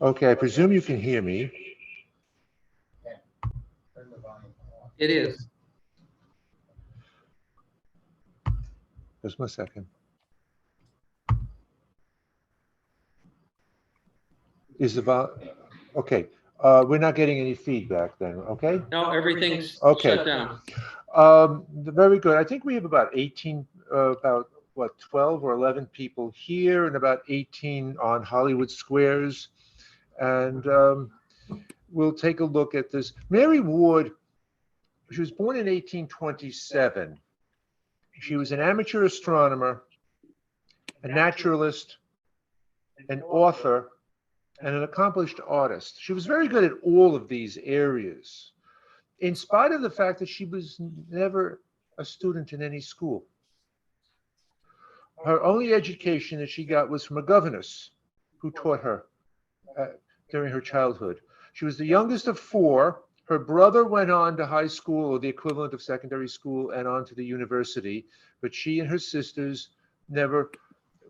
Okay, I presume you can hear me. It is. Just one second. Is about, okay. We're not getting any feedback then, okay? No, everything's Okay. shut down. Very good. I think we have about 18, about what, 12 or 11 people here and about 18 on Hollywood Squares. And we'll take a look at this. Mary Ward, she was born in 1827. She was an amateur astronomer, a naturalist, an author, and an accomplished artist. She was very good at all of these areas, in spite of the fact that she was never a student in any school. Her only education that she got was from a governess who taught her uh, during her childhood. She was the youngest of four. Her brother went on to high school, or the equivalent of secondary school, and on to the university, but she and her sisters never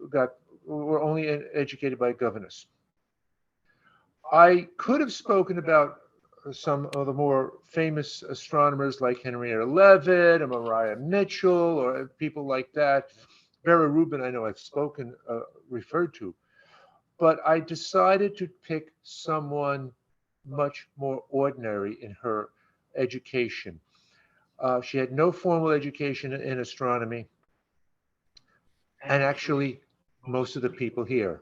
got, were only educated by a governess. I could have spoken about some of the more famous astronomers like Henrietta Leavitt or Mariah Mitchell or people like that. Vera Rubin, I know I've spoken, referred to, but I decided to pick someone much more ordinary in her education. She had no formal education in astronomy, and actually, most of the people here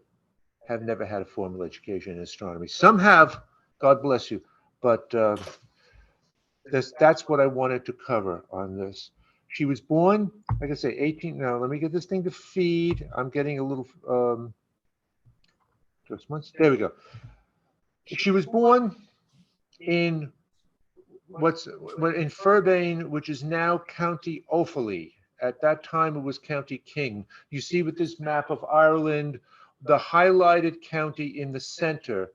have never had a formal education in astronomy. Some have, God bless you, but that's what I wanted to cover on this. She was born, like I say, 18. Now, let me get this thing to feed. I'm getting a little, just once. There we go. She was born in in Furbain, which is now County Offaly. At that time, it was County King. You see with this map of Ireland, the highlighted county in the center,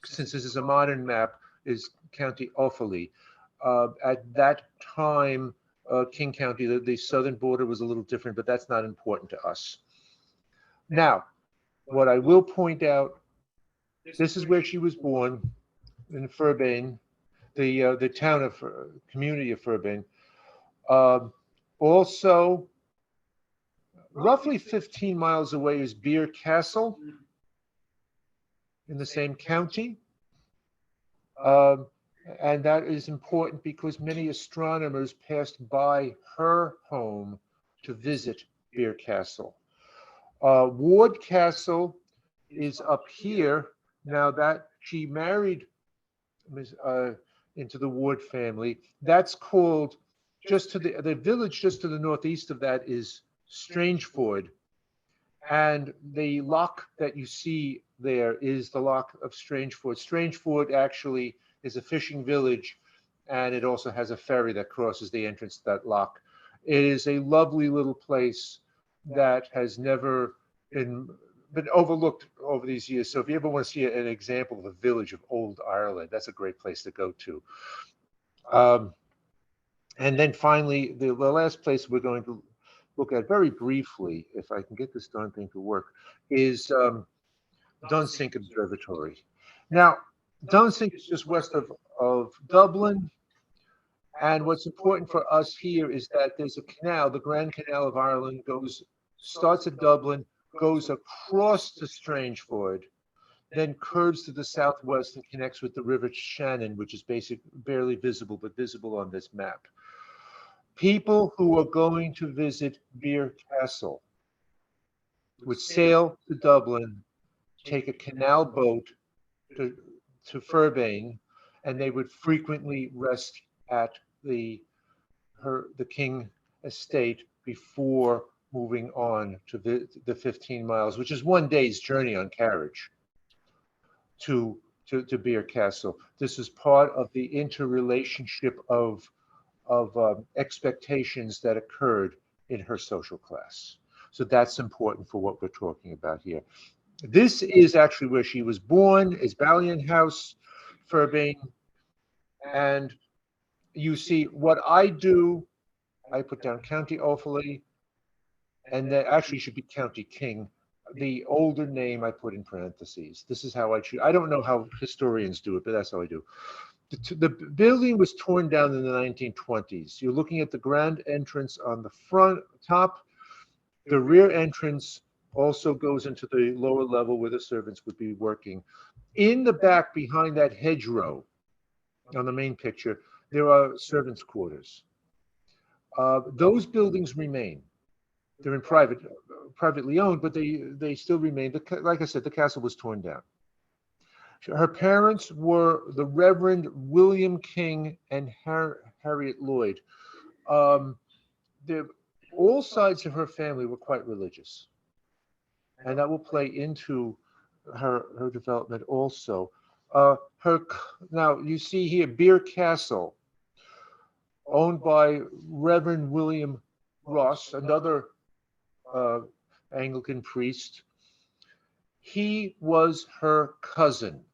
since this is a modern map, is County Offaly. At that time, King County, the southern border was a little different, but that's not important to us. Now, what I will point out, this is where she was born, in Furbain, the town of community of Furbain. Also, roughly 15 miles away is Beer Castle in the same county. Um, and that is important because many astronomers passed by her home to visit Beer Castle. Ward Castle is up here. Now that she married into the Ward family, that's called, just to the village just to the northeast of that is Strangeford. And the lock that you see there is the lock of Strangeford. Strangeford actually is a fishing village, and it also has a ferry that crosses the entrance to that lock. It is a lovely little place that has never been overlooked over these years. So if you ever want to see an example of a village of old Ireland, that's a great place to go to. And then finally, the last place we're going to look at very briefly, if I can get this darn thing to work, is Dunsink Observatory. Now, Dunsink is just west of Dublin. And what's important for us here is that there's a canal, the Grand Canal of Ireland, starts at Dublin, goes across to Strangeford, then curves to the southwest and connects with the River Shannon, which is barely visible, but visible on this map. People who are going to visit Beer Castle would sail to Dublin, take a canal boat to Furbain, and they would frequently rest at the King estate before moving on to the 15 miles, which is one day's journey on carriage to Beer Castle. This is part of the interrelationship of expectations that occurred in her social class. So that's important for what we're talking about here. This is actually where she was born, is Ballion House, Furbain. And you see what I do, I put down County Offaly, and that actually should be County King. The older name I put in parentheses. This is how I choose. I don't know how historians do it, but that's how I do. The building was torn down in the 1920s. You're looking at the grand entrance on the front top. The rear entrance also goes into the lower level where the servants would be working. In the back, behind that hedgerow on the main picture, there are servants' quarters. Those buildings remain. They're in privately owned, but they still remain. Like I said, the castle was torn down. Her parents were the Reverend William King and Harriet Lloyd. Um, all sides of her family were quite religious, and that will play into her development also. Her Now you see here Beer Castle, owned by Reverend William Ross, another Anglican priest. He was her cousin.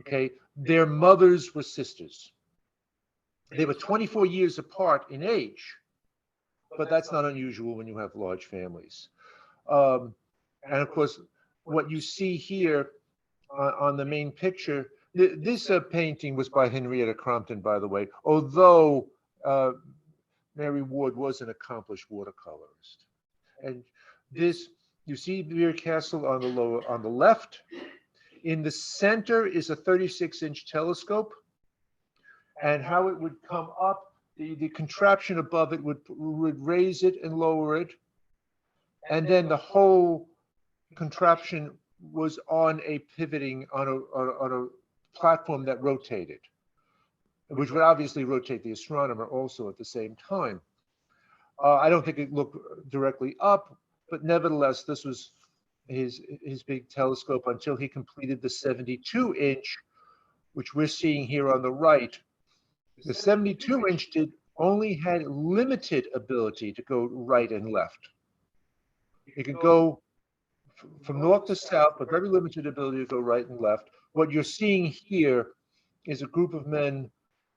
Okay, their mothers were sisters. They were 24 years apart in age, but that's not unusual when you have large families. And of course, what you see here on the main picture, this painting was by Henrietta Crompton, by the way, although Mary Ward was an accomplished watercolorist. And this, you see Beer Castle on the left. In the center is a 36-inch telescope, and how it would come up, the contraption above it would raise it and lower it, and then the whole contraption was on a pivoting, on a platform that rotated, which would obviously rotate the astronomer also at the same time. I don't think it looked directly up, but nevertheless, this was his big telescope until he completed the 72-inch, which we're seeing here on the right. The 72-inch only had limited ability to go right and left. It could go from north to south, but very limited ability to go right and left. What you're seeing here is a group of men,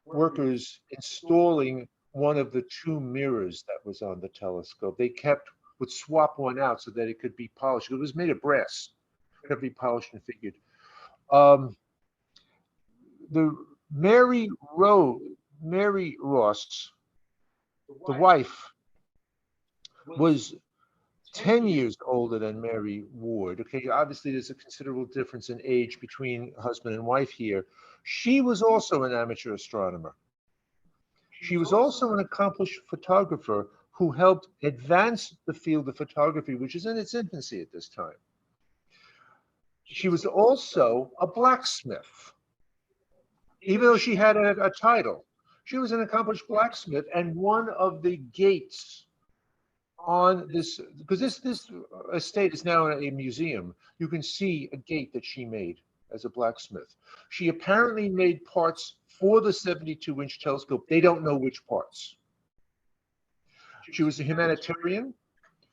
workers, installing one of the two mirrors that was on the telescope. They would swap one out so that it could be polished. It was made of brass. It could be polished and figured. The Mary Ross, the wife, was 10 years older than Mary Ward. Okay, obviously there's a considerable difference in age between husband and wife here. She was also an amateur astronomer. She was also an accomplished photographer who helped advance the field of photography, which is in its infancy at this time. She was also a blacksmith. Even though she had a title, she was an accomplished blacksmith, and one of the gates on this, because this estate is now a museum, you can see a gate that she made as a blacksmith. She apparently made parts for the 72-inch telescope. They don't know which parts. She was a humanitarian.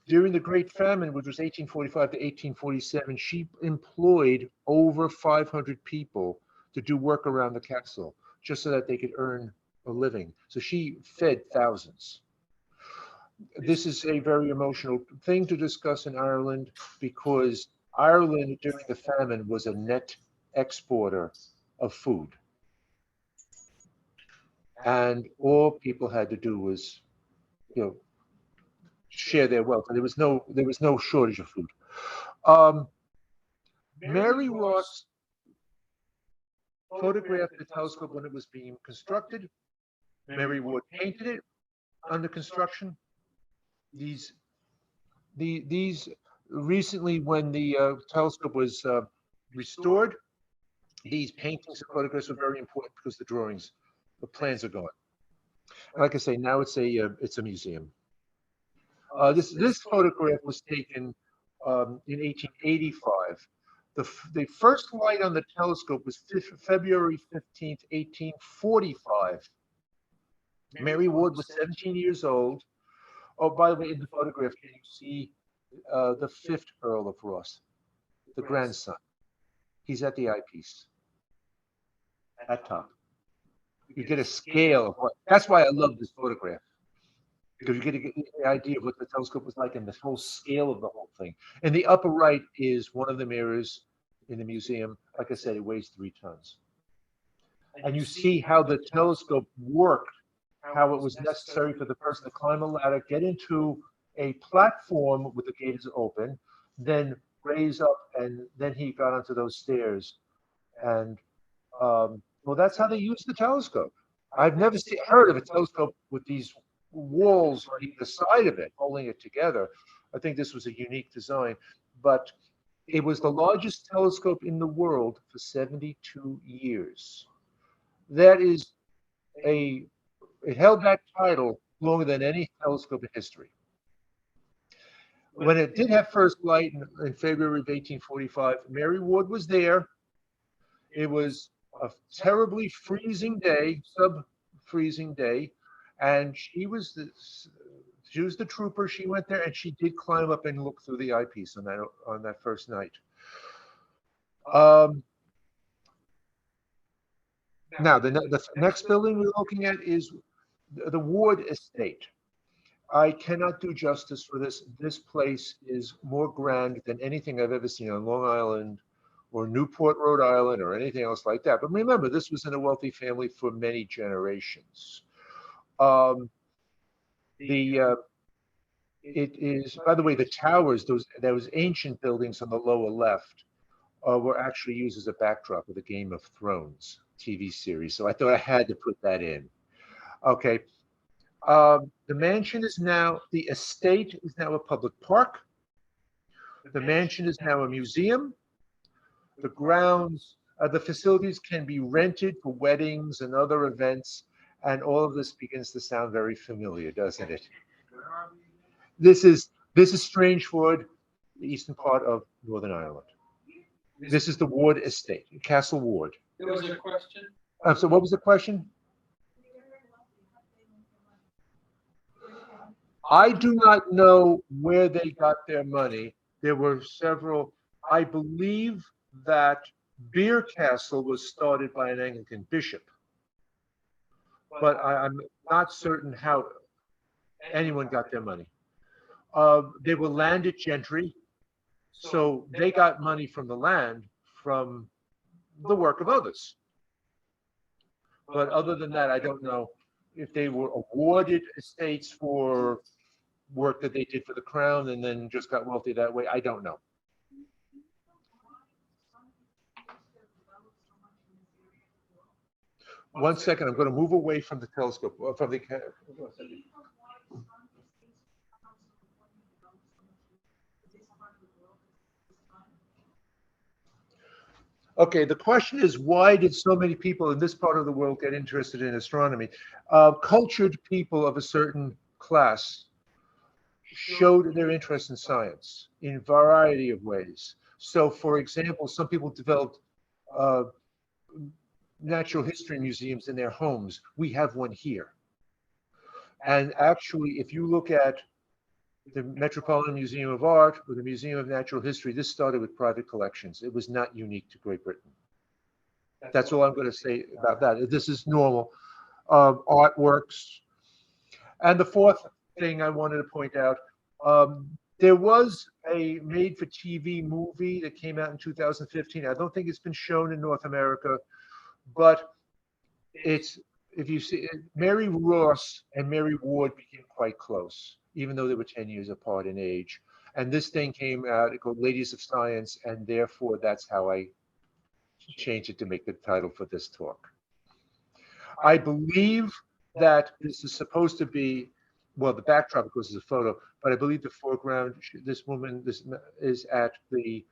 During the Great Famine, which was 1845 to 1847, she employed over 500 people to do work around the castle, just so that they could earn a living. So she fed thousands. This is a very emotional thing to discuss in Ireland, because Ireland during the famine was a net exporter of food. And all people had to do was, share their wealth. And there was no shortage of food. Mary Ross photographed the telescope when it was being constructed. Mary Ward painted it under construction. These recently, when the telescope was restored, these paintings and photographs are very important because the plans are gone. Like I say, now it's a museum. This photograph was taken in 1885. The first light on the telescope was February 15th, 1845. Mary Ward was 17 years old. Oh, by the way, in the photograph, can you see the 5th Earl of Ross, the grandson? He's at the eyepiece, at top. You get a scale of that's why I love this photograph. because you get the idea of what the telescope was like and the whole scale of the whole thing. In the upper right is one of the mirrors in the museum. Like I said, it weighs 3 tons. And you see how the telescope worked, how it was necessary for the person to climb a ladder, get into a platform with the gates open, then raise up, and then he got onto those stairs. And well, that's how they use the telescope. I've never heard of a telescope with these walls on either side of it, holding it together. I think this was a unique design, but it was the largest telescope in the world for 72 years. That is it held that title longer than any telescope in history. When it did have first light in February of 1845, Mary Ward was there. It was a terribly freezing day, sub-freezing day, and she was the trooper. She went there and she did climb up and look through the eyepiece on that first night. Now the next building we're looking at is the Ward Estate. I cannot do justice for this. This place is more grand than anything I've ever seen on Long Island or Newport, Rhode Island, or anything else like that. But remember, this was in a wealthy family for many generations. It is, by the way, the towers, those ancient buildings on the lower left, were actually used as a backdrop of the Game of Thrones TV series. So I thought I had to put that in. Okay. The mansion is now, the estate is now a public park. The mansion is now a museum. The grounds, the facilities can be rented for weddings and other events. And all of this begins to sound very familiar, doesn't it? This is Strangeford, the eastern part of Northern Ireland. This is the Ward Estate, Castle Ward. There was a question. So what was the question? I do not know where they got their money. There were several. I believe that Beer Castle was started by an Anglican bishop, but I'm not certain how anyone got their money. They were landed gentry, so they got money from the land from the work of others. But other than that, I don't know if they were awarded estates for work that they did for the crown and then just got wealthy that way. I don't know. One second, I'm going to move away from the telescope, from the. Okay, the question is, why did so many people in this part of the world get interested in astronomy? Cultured people of a certain class showed their interest in science in a variety of ways. So, for example, some people developed natural history museums in their homes. We have one here. And actually, if you look at the Metropolitan Museum of Art or the Museum of Natural History, this started with private collections. It was not unique to Great Britain. That's all I'm going to say about that. This is normal. Artworks. And the fourth thing I wanted to point out, there was a made-for-TV movie that came out in 2015. I don't think it's been shown in North America, but it's, if you see, Mary Ross and Mary Ward became quite close, even though they were 10 years apart in age. And this thing came out, it called Ladies of Science, and therefore that's how I changed it to make the title for this talk. I believe that this is supposed to be, well, the backdrop, of course, is a photo, but I believe the foreground, this woman, this is at the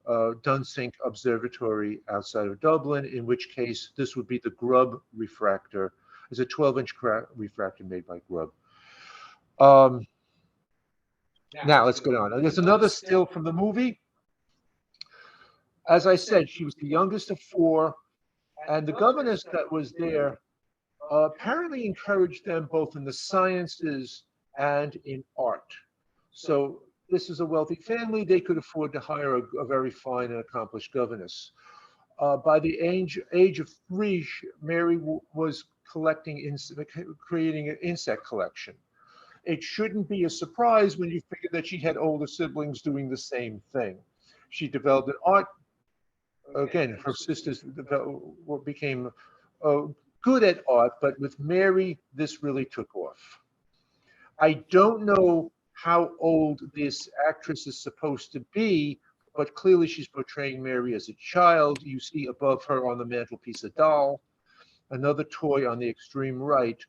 Dunsink Observatory outside of Dublin, in which case this would be the Grubb refractor. It's a 12-inch refractor made by Grubb. Now let's go on. There's another still from the movie. As I said, she was the youngest of four, and the governess that was there apparently encouraged them both in the sciences and in art. So this is a wealthy family. They could afford to hire a very fine and accomplished governess. By the age of 3, Mary was creating an insect collection. it shouldn't be a surprise when you figure that she had older siblings doing the same thing. She developed an art. Again, her sisters became uh, good at art, but with Mary, this really took off. I don't know how old this actress is supposed to be, but clearly she's portraying Mary as a child. You see above her on the mantelpiece a doll, another toy on the extreme right,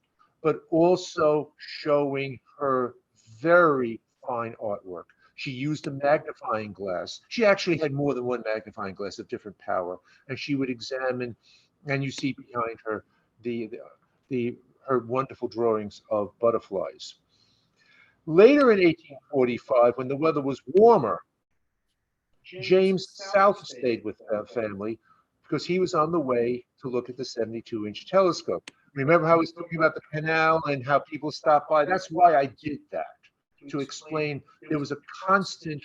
but also showing her very fine artwork. She used a magnifying glass. She actually had more than one magnifying glass of different power, and she would examine, and you see behind her the her wonderful drawings of butterflies. Later in 1845, when the weather was warmer, James South stayed with the family because he was on the way to look at the 72-inch telescope. Remember how I was talking about the canal and how people stopped by? That's why I did that, to explain there was a constant,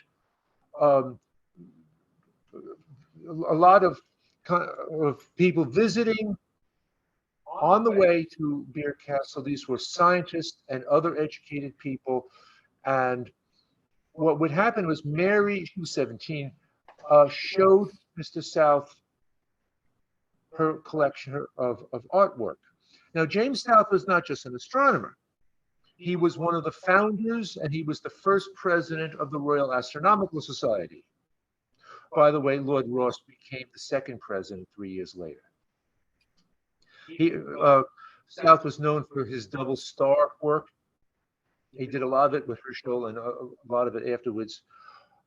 um, a lot of people visiting on the way to Beer Castle. These were scientists and other educated people. And what would happen was Mary, she was 17, showed Mr. South her collection of artwork. Now, James South was not just an astronomer. He was one of the founders, and he was the first president of the Royal Astronomical Society. By the way, Lord Rosse became the second president 3 years later. He, South was known for his double star work. He did a lot of it with Herschel and a lot of it afterwards.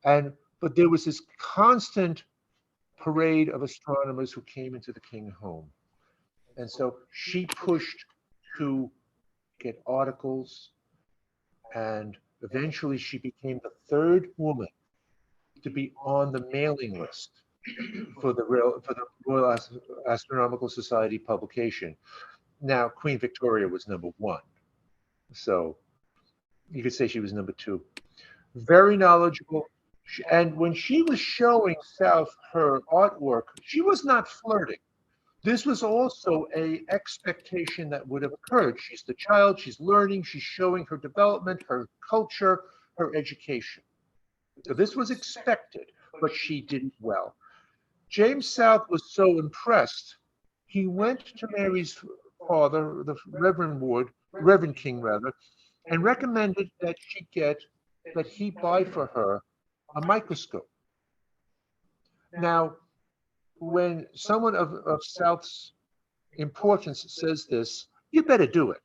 But there was this constant parade of astronomers who came into the King home. And so she pushed to get articles, and eventually she became the third woman to be on the mailing list for the Royal Astronomical Society publication. Now, Queen Victoria was #1. So you could say she was #2. Very knowledgeable. And when she was showing South her artwork, she was not flirting. This was also an expectation that would have occurred. She's the child, she's learning, she's showing her development, her culture, her education. So this was expected, but she did it well. James South was so impressed, he went to Mary's father, the Reverend King rather, and recommended that he buy for her a microscope. Now, when someone of South's importance says this, you better do it.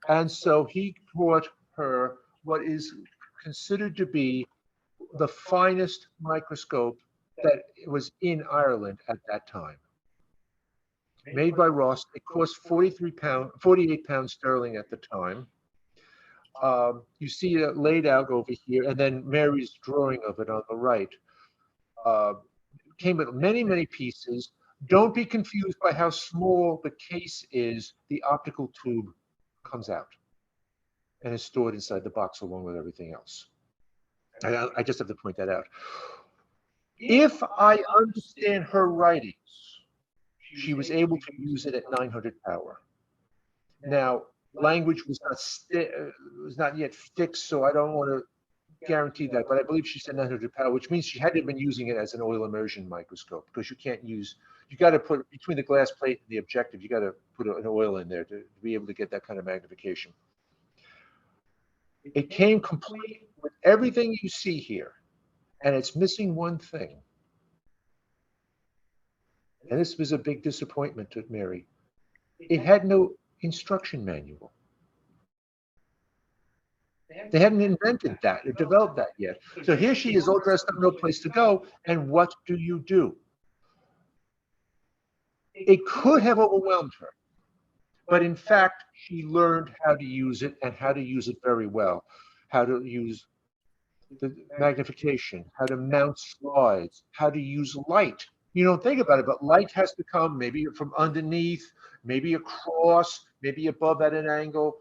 And so he brought her what is considered to be the finest microscope that was in Ireland at that time. Made by Ross, it cost 48 pounds sterling at the time. You see it laid out over here, and then Mary's drawing of it on the right. Came with many, many pieces. Don't be confused by how small the case is. The optical tube comes out and is stored inside the box along with everything else. I just have to point that out. If I understand her writings, she was able to use it at 900 power. Now, language was not yet fixed, so I don't want to guarantee that, but I believe she said 900 power, which means she hadn't been using it as an oil immersion microscope, because you got to put between the glass plate and the objective, you got to put an oil in there to be able to get that kind of magnification. It came complete with everything you see here, and it's missing one thing. And this was a big disappointment to Mary. It had no instruction manual. They hadn't invented that or developed that yet. So here she is all dressed up, no place to go. And what do? It could have overwhelmed her. But in fact, she learned how to use it and how to use it very well. How to use the magnification, how to mount slides, how to use light. You don't think about it, but light has to come maybe from underneath, maybe across, maybe above at an angle.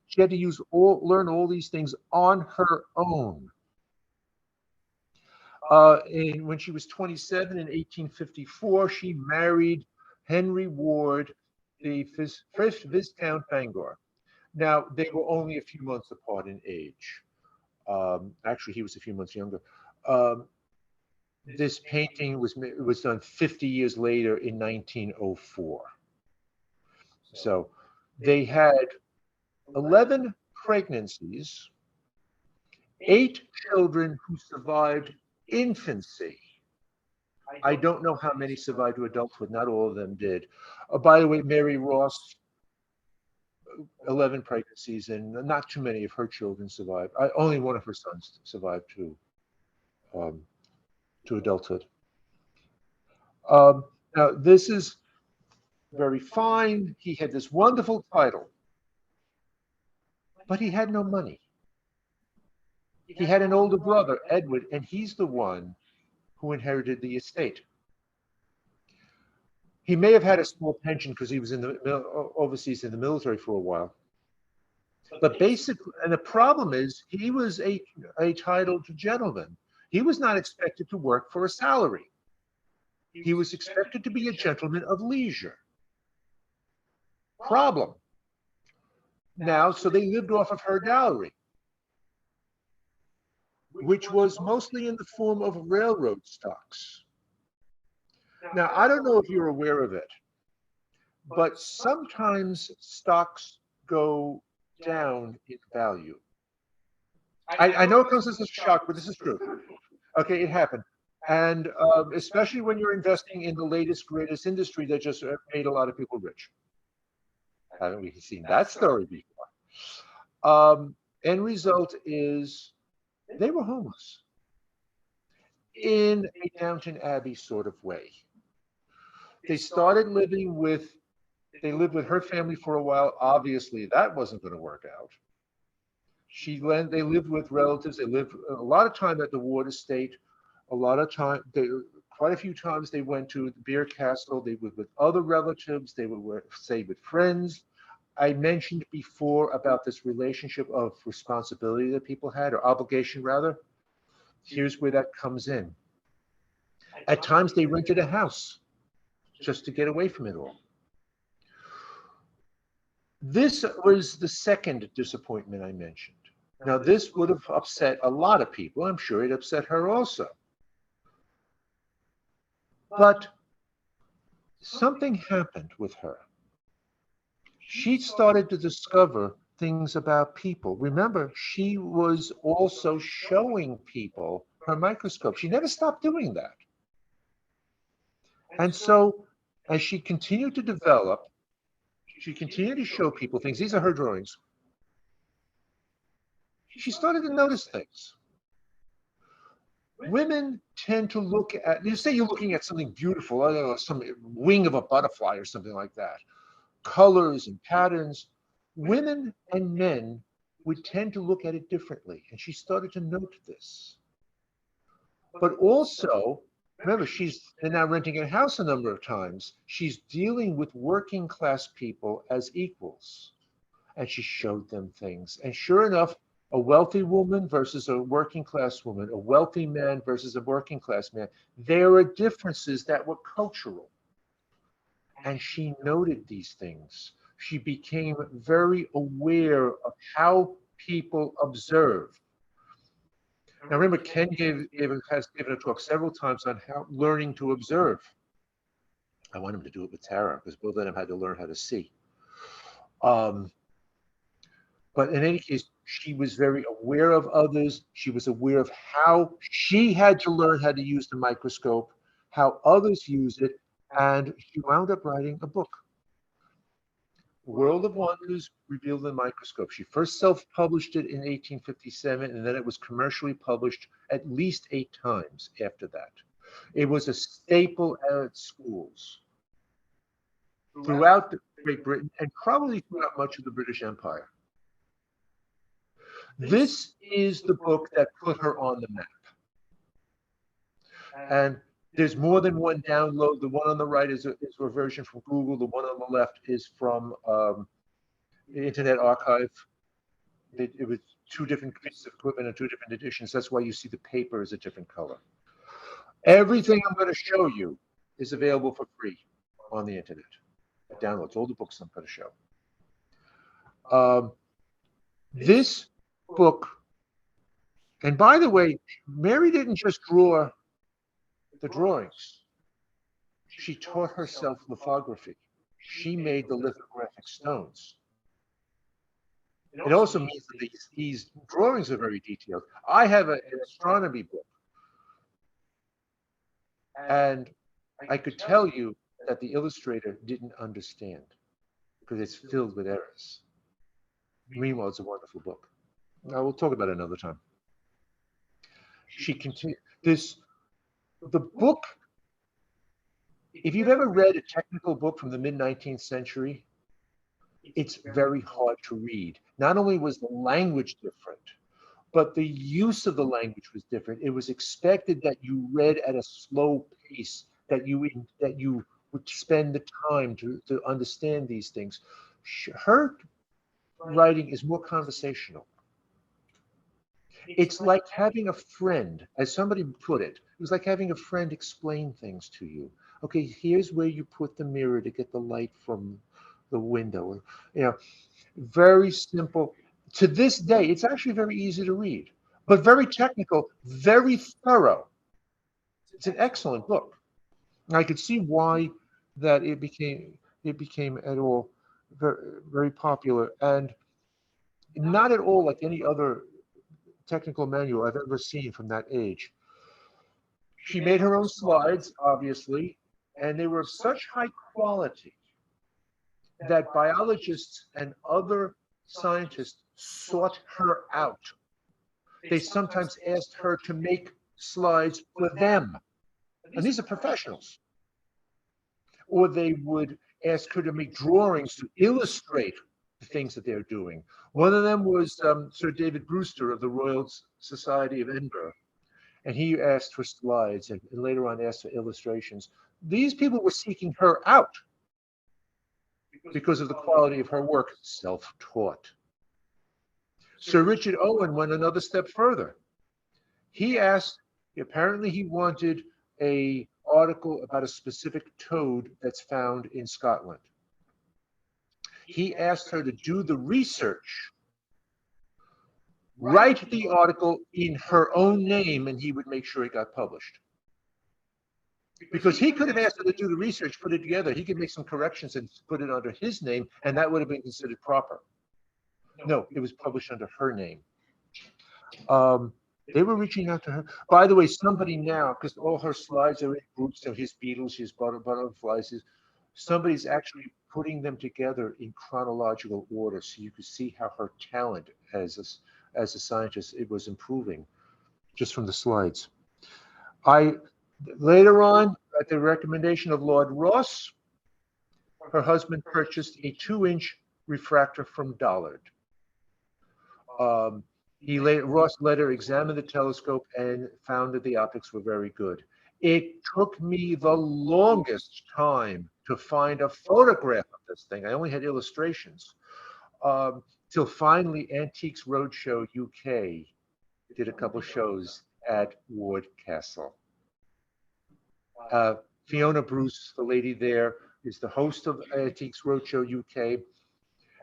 She had to learn all these things on her own. When she was 27 in 1854, she married Henry Ward, the first Viscount Bangor. Now, they were only a few months apart in age. Actually, he was a few months younger. Um, this painting was done 50 years later in 1904. So they had 11 pregnancies, 8 children who survived infancy. I don't know how many survived to adulthood. Not all of them did. By the way, Mary Ross, 11 pregnancies, and not too many of her children survived. Only one of her sons survived um, to adulthood. Now, this is very fine. He had this wonderful title, but he had no money. He had an older brother, Edward, and he's the one who inherited the estate. He may have had a small pension because he was in the overseas in the military for a while. But basically, and the problem is, he was a titled gentleman. He was not expected to work for a salary. He was expected to be a gentleman of leisure. Problem. Now, so they lived off of her dowry, which was mostly in the form of railroad stocks. Now, I don't know if you're aware of it, but sometimes stocks go down in value. I know it comes as a shock, but this is true. Okay, it happened. And especially when you're investing in the latest, greatest industry that just made a lot of people rich. Haven't we seen that story before? End result is they were homeless in a Downton Abbey sort of way. They started living with, they lived with her family for a while. Obviously, that wasn't going to work out. They lived with relatives. They lived a lot of time at the Ward Estate. A lot of time, quite a few times they went to the beer castle. They were with other relatives. They would stay with friends. I mentioned before about this relationship of responsibility that people had, or obligation rather. Here's where that comes in. At times they rented a house just to get away from it all. This was the second disappointment I mentioned. Now, this would have upset a lot of people. I'm sure it upset her also. But something happened with her. She started to discover things about people. Remember, she was also showing people her microscope. She never stopped doing that. And so, as she continued to develop, she continued to show people things. These are her drawings. She started to notice things. Women tend to look at, you say you're looking at something beautiful, I don't know, some wing of a butterfly or something like that, colors and patterns. Women and men would tend to look at it differently. And she started to note this. But also, remember, they're now renting a house a number of times. She's dealing with working class people as equals. And she showed them things. And sure enough, a wealthy woman versus a working class woman, a wealthy man versus a working class man, there are differences that were cultural. And she noted these things. She became very aware of how people observe. Now remember, Ken has given a talk several times on how learning to observe. I want him to do it with Tara because both of them had to learn how to see. But in any case, she was very aware of others. She was aware of how she had to learn how to use the microscope, how others use it, and she wound up writing a book, World of Wonders Revealed in the Microscope. She first self-published it in 1857, and then it was commercially published at least 8 times after that. It was a staple at schools throughout Great Britain and probably throughout much of the British Empire. This is the book that put her on the map. And there's more than one download. The one on the right is a version from Google. The one on the left is from the Internet Archive. It was 2 different pieces of equipment and 2 different editions. That's why you see the paper is a different color. Everything I'm going to show you is available for free on the Internet. Downloads all the books I'm going to show. This book, and by the way, Mary didn't just draw the drawings. She taught herself lithography. She made the lithographic stones. It also means that these drawings are very detailed. I have an astronomy book, and I could tell you that the illustrator didn't understand because it's filled with errors. Meanwhile, it's a wonderful book. Now we'll talk about it another time. She continued the book. If you've ever read a technical book from the mid-19th century, it's very hard to read. Not only was the language different, but the use of the language was different. It was expected that you read at a slow pace, that you would spend the time to understand these things. Her writing is more conversational. It's like having a friend, as somebody put it was like having a friend explain things to you. Okay, here's where you put the mirror to get the light from the window. You know, very simple. To this day, it's actually very easy to read, but very technical, very thorough. It's an excellent book. I could see why that it became at all very, very popular, and not at all like any other technical manual I've ever seen from that age. She made her own slides, obviously, and they were of such high quality that biologists and other scientists sought her out. They sometimes asked her to make slides for them, and these are professionals. Or they would ask her to make drawings to illustrate the things that they're doing. One of them was Sir David Brewster of the Royal Society of Edinburgh, and he asked for slides and later on asked for illustrations. These people were seeking her out because of the quality of her work, self-taught. Sir Richard Owen went another step further. He asked, apparently he wanted an article about a specific toad that's found in Scotland. He asked her to do the research, write the article in her own name, and he would make sure it got published. Because he could have asked her to do the research, put it together. He could make some corrections and put it under his name, and that would have been considered proper. No, it was published under her name. They were reaching out to her. By the way, somebody now, because all her slides are in groups, so his beetles, his butterflies, somebody's actually putting them together in chronological order, so you could see how her talent as a scientist, it was improving just from the slides. Later on, at the recommendation of Lord Rosse, her husband purchased a 2-inch refractor from Dollard. Rosse let her examine the telescope and found that the optics were very good. It took me the longest time to find a photograph of this thing. I only had illustrations. Till finally Antiques Roadshow UK did a couple shows at Ward Castle. Fiona Bruce, the lady there, is the host of Antiques Roadshow UK.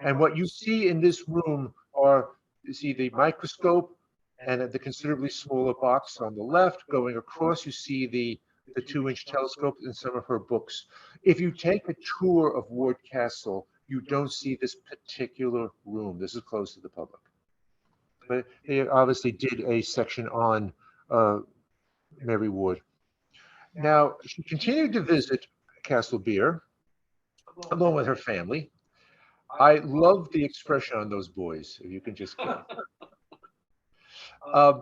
And what you see in this room are, you see the microscope and the considerably smaller box on the left. Going across, you see the 2-inch telescope and some of her books. If you take a tour of Ward Castle, you don't see this particular room. This is closed to the public. But they obviously did a section on Mary Ward. Now, she continued to visit Castle Beer along with her family. I love the expression on those boys, if you can just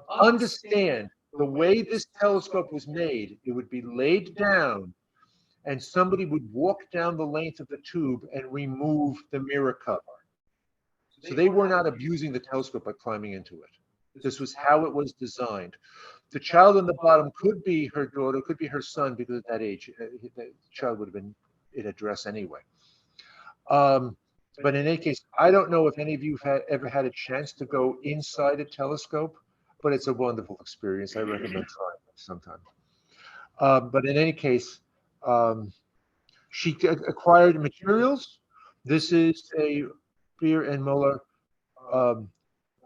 understand the way this telescope was made. It would be laid down and somebody would walk down the length of the tube and remove the mirror cover. So they were not abusing the telescope by climbing into it. This was how it was designed. The child on the bottom could be her daughter, could be her son, because at that age, the child would have been in a dress anyway. But in any case, I don't know if any of you have ever had a chance to go inside a telescope, but it's a wonderful experience. I recommend trying it sometime. But in any case, she acquired materials. This is a Beer and Muller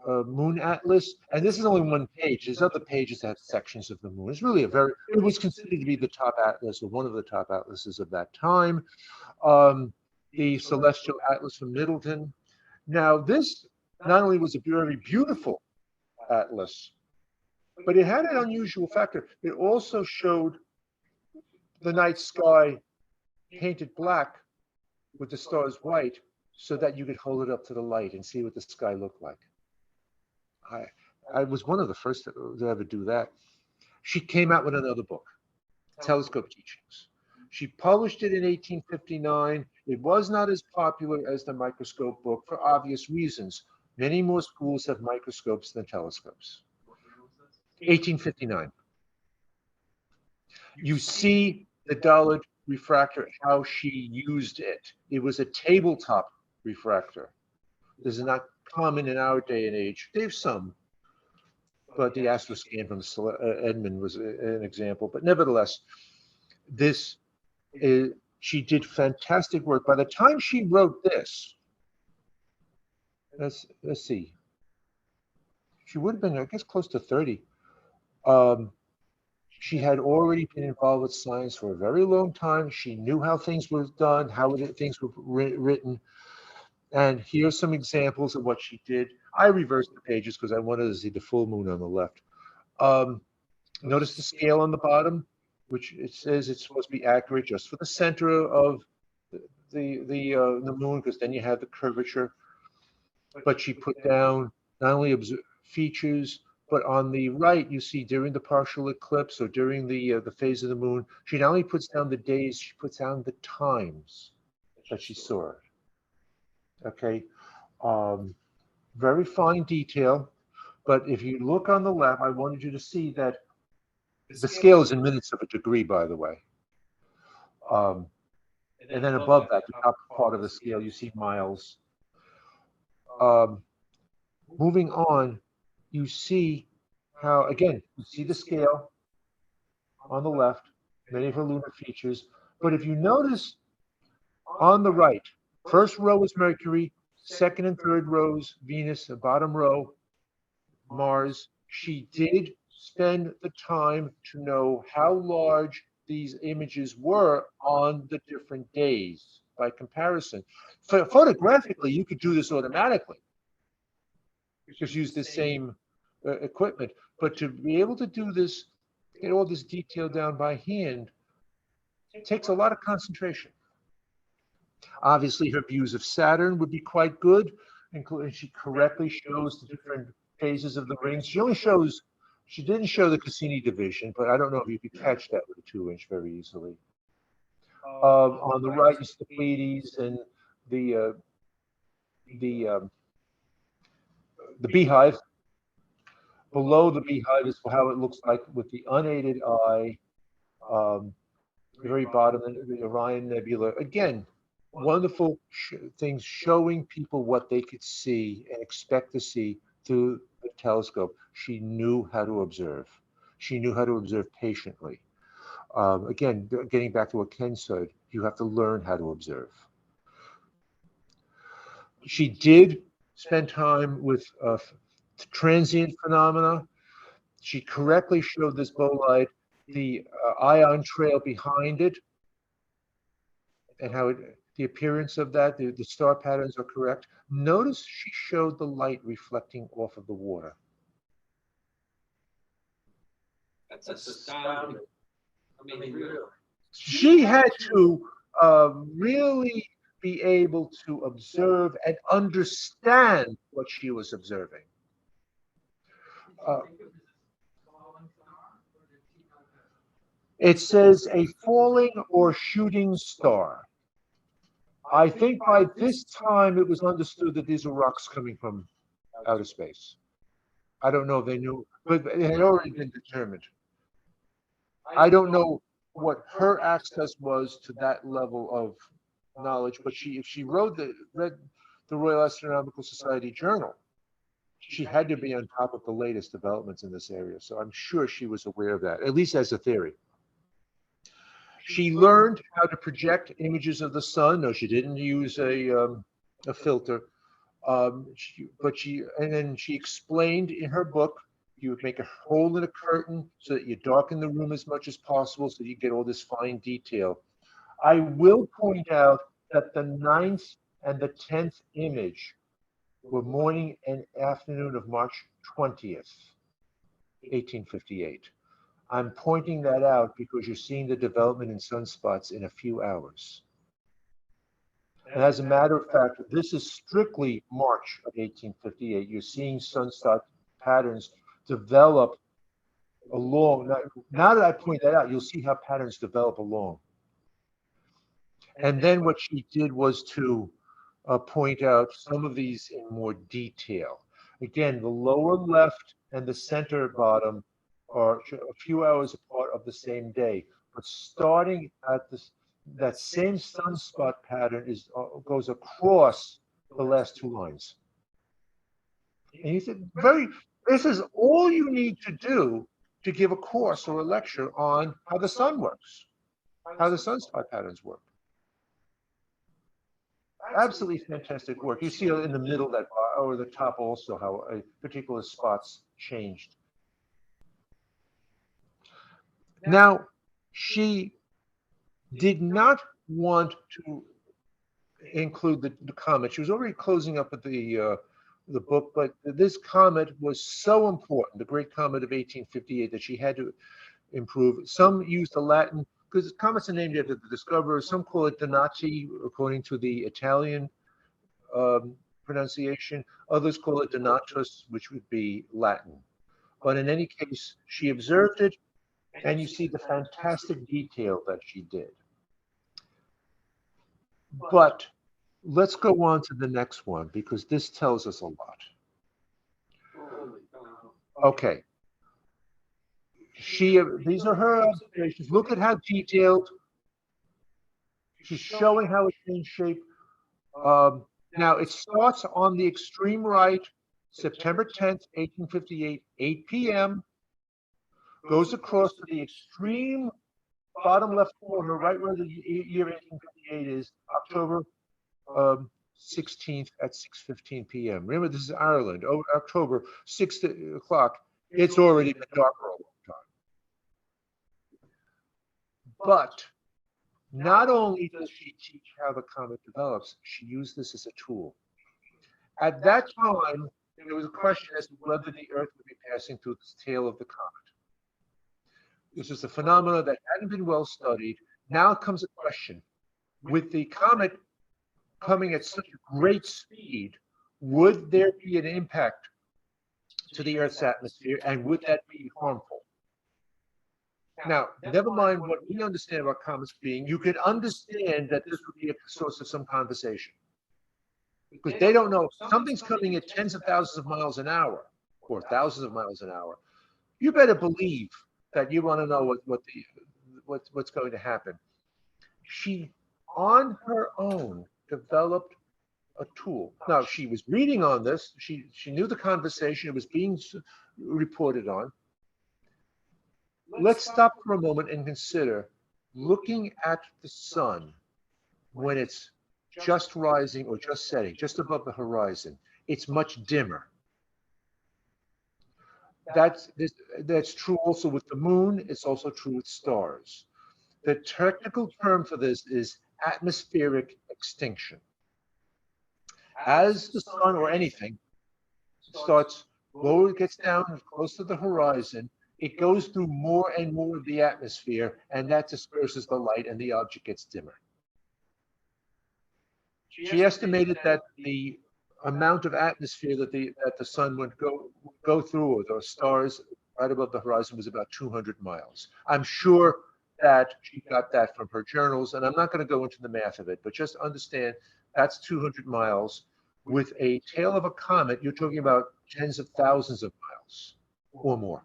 moon atlas, and this is only one page. There's other pages that have sections of the moon. It's really it was considered to be the top atlas, or one of the top atlases of that time. The Celestial Atlas from Middleton. Now, this not only was a very beautiful atlas, but it had an unusual factor. It also showed the night sky painted black with the stars white, so that you could hold it up to the light and see what the sky looked like. I was one of the first to ever do that. She came out with another book, Telescope Teachings. She published it in 1859. It was not as popular as the microscope book for obvious reasons. Many more schools have microscopes than telescopes. 1859. You see the Dollard refractor, how she used it. It was a tabletop refractor. This is not common in our day and age. There's some, but the Astroscan from Edmund was an example. But nevertheless, she did fantastic work. By the time she wrote this, let's see, she would have been, I guess, close to 30. She had already been involved with science for a very long time. She knew how things were done, how things were written. And here's some examples of what she did. I reversed the pages because I wanted to see the full moon on the left. Notice the scale on the bottom, which it says it's supposed to be accurate just for the center of the moon, because then you have the curvature. But she put down not only features, but on the right, you see during the partial eclipse or during the phase of the moon, she not only puts down the days, she puts down the times that she saw it. Okay, very fine detail. But if you look on the left, I wanted you to see that the scale is in minutes of a degree, by the way. And then above that, the top part of the scale, you see miles. Moving on, you see how, again, you see the scale on the left, many of her lunar features. But if you notice on the right, first row is Mercury, second and third rows, Venus, the bottom row, Mars. She did spend the time to know how large these images were on the different days by comparison. Photographically, you could do this automatically. Just use the same equipment. But to be able to do this, get all this detail down by hand, it takes a lot of concentration. Obviously, her views of Saturn would be quite good, including she correctly shows the different phases of the rings. She didn't show the Cassini division, but I don't know if you could catch that with a 2-inch very easily. On the right is the Pleiades and the beehive. Below the beehive is how it looks like with the unaided eye. The very bottom, the Orion Nebula. Again, wonderful things showing people what they could see and expect to see through the telescope. She knew how to observe. She knew how to observe patiently. Again, getting back to what Ken said, you have to learn how to observe. She did spend time with transient phenomena. She correctly showed this bolide, the ion trail behind it, and how the appearance of that, the star patterns are correct. Notice she showed the light reflecting off of the water. That's astounding. I mean, really. She had to really be able to observe and understand what she was observing. It says a falling or shooting star. I think by this time it was understood that these were rocks coming from outer space. I don't know if they knew, but it had already been determined. I don't know what her access was to that level of knowledge, but if she read the Royal Astronomical Society journal, she had to be on top of the latest developments in this area. So I'm sure she was aware of that, at least as a theory. She learned how to project images of the sun. No, she didn't use a filter. And then she explained in her book, you would make a hole in a curtain so that you darken the room as much as possible so you get all this fine detail. I will point out that the ninth and the 10th image were morning and afternoon of March 20th, 1858. I'm pointing that out because you're seeing the development in sunspots in a few hours. And as a matter of fact, this is strictly March of 1858. You're seeing sunspot patterns develop along. Now that I point that out, you'll see how patterns develop along. And then what she did was to point out some of these in more detail. Again, the lower left and the center bottom are a few hours apart of the same day, but starting at that same sunspot pattern goes across the last two lines. And you said, this is all you need to do to give a course or a lecture on how the sun works, how the sunspot patterns work. Absolutely fantastic work. You see in the middle that or the top also how particular spots changed. Now, she did not want to include the comet. She was already closing up at the book, but this comet was so important, the great comet of 1858, that she had to improve. Some used the Latin because comets are named after the discoverers. Some call it Donati, according to the Italian pronunciation. Others call it Donatus, which would be Latin. But in any case, she observed it, and you see the fantastic detail that she did. But let's go on to the next one, because this tells us a lot. Okay. These are her observations. Look at how detailed. She's showing how it changed shape. Now, it starts on the extreme right, September 10th, 1858, 8 p.m., goes across to the extreme bottom left corner, right where the year 1858 is, October 16th at 6:15 p.m. Remember, this is Ireland. October, 6 o'clock. It's already been dark for a long time. But not only does she teach how the comet develops, she used this as a tool. At that time, there was a question as to whether the Earth would be passing through the tail of the comet. This was a phenomenon that hadn't been well studied. Now comes a question. With the comet coming at such a great speed, would there be an impact to the Earth's atmosphere, and would that be harmful? Now, never mind what we understand about comets being, you can understand that this would be a source of some conversation. Because they don't know, something's coming at tens of thousands of miles an hour, or thousands of miles an hour. You better believe that you want to know what's going to happen. She, on her own, developed a tool. Now, she was reading on this. She knew the conversation. It was being reported on. Let's stop for a moment and consider looking at the sun when it's just rising or just setting, just above the horizon. It's much dimmer. That's true also with the moon. It's also true with stars. The technical term for this is atmospheric extinction. As the sun or anything starts lower, it gets down close to the horizon, it goes through more and more of the atmosphere, and that disperses the light and the object gets dimmer. She estimated that the amount of atmosphere that the sun would go through, or the stars right above the horizon, was about 200 miles. I'm sure that she got that from her journals, and I'm not going to go into the math of it, but just understand that's 200 miles. With a tail of a comet, you're talking about tens of thousands of miles or more.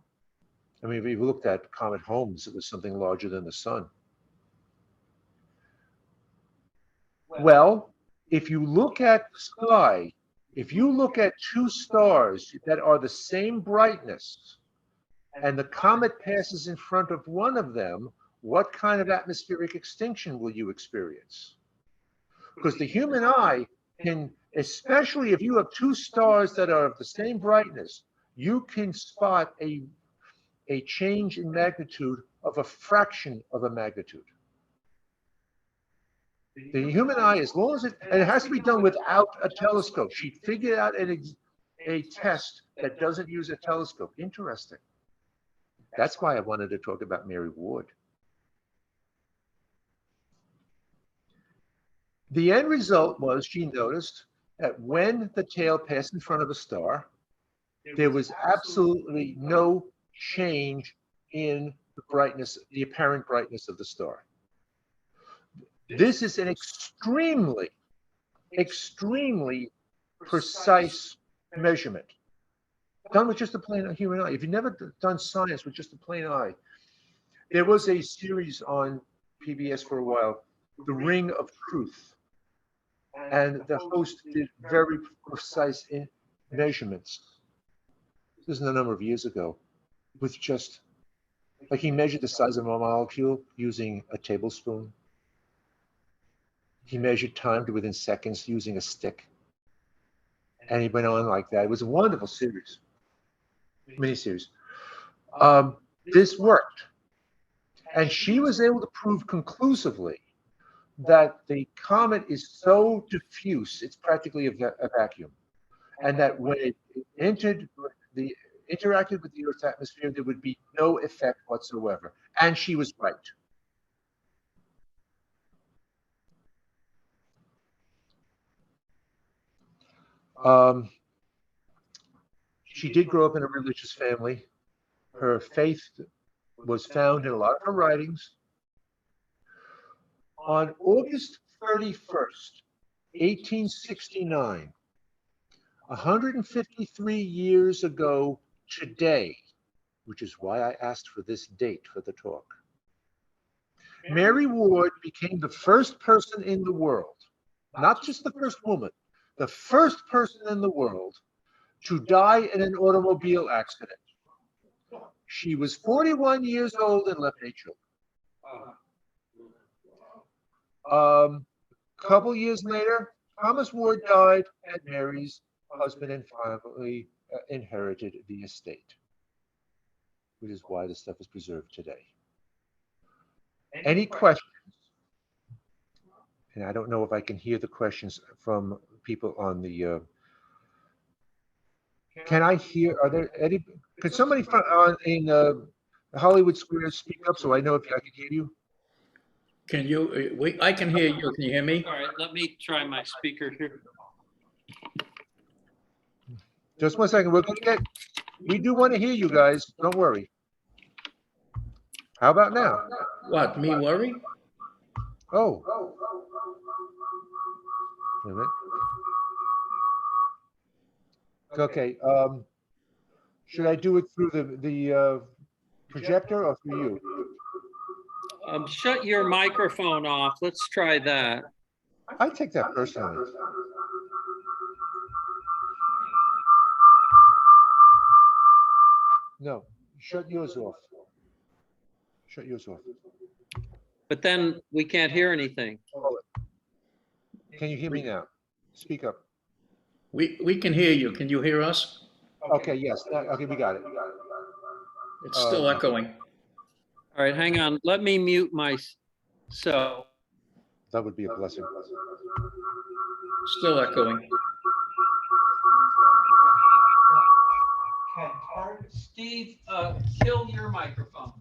I mean, if you looked at Comet Holmes, it was something larger than the sun. Well, if you look at the sky, if you look at two stars that are the same brightness, and the comet passes in front of one of them, what kind of atmospheric extinction will you experience? Because the human eye can, especially if you have two stars that are of the same brightness, you can spot a change in magnitude of a fraction of a magnitude. The human eye, as long as and it has to be done without a telescope. She figured out a test that doesn't use a telescope. Interesting. That's why I wanted to talk about Mary Ward. The end result was she noticed that when the tail passed in front of a star, there was absolutely no change in the brightness, the apparent brightness of the star. This is an extremely, extremely precise measurement done with just a plain human eye. If you've never done science with just a plain eye, there was a series on PBS for a while, The Ring of Truth. And the host did very precise measurements. This is a number of years ago, with just, like he measured the size of a molecule using a tablespoon. He measured time to within seconds using a stick. And he went on like that. It was a wonderful series, miniseries. This worked. And she was able to prove conclusively that the comet is so diffuse, it's practically a vacuum. And that when it interacted with the Earth's atmosphere, there would be no effect whatsoever. And she was right. She did grow up in a religious family. Her faith was found in a lot of her writings. On August 31st, 1869, 153 years ago today, which is why I asked for this date for the talk, Mary Ward became the first person in the world, not just the first woman, the first person in the world to die in an automobile accident. She was 41 years old and left 8 children. Couple years later, Thomas Ward died, and Mary's husband and family inherited the estate, which is why this stuff is preserved today. Any questions? And I don't know if I can hear the questions from people on the. Can I hear? Are there any? Could somebody in Hollywood Square speak up so I know if I can hear you? Can you, I can hear you. Can you hear me? All right, let me try my speaker here. Just 1 second. We do want to hear you guys. Don't worry. How about now? What, me worry? Oh. Wait a minute. Okay. Should I do it through the projector or through you? Shut your microphone off. Let's try that. I take that personally. No, shut yours off. Shut yours off. But then we can't hear anything. Can you hear me now? Speak up. We can hear you. Can you hear us? Okay, yes. Okay, we got it. It's still echoing. All right, hang on. Let me mute so. That would be a blessing. Still echoing. Steve, kill your microphone.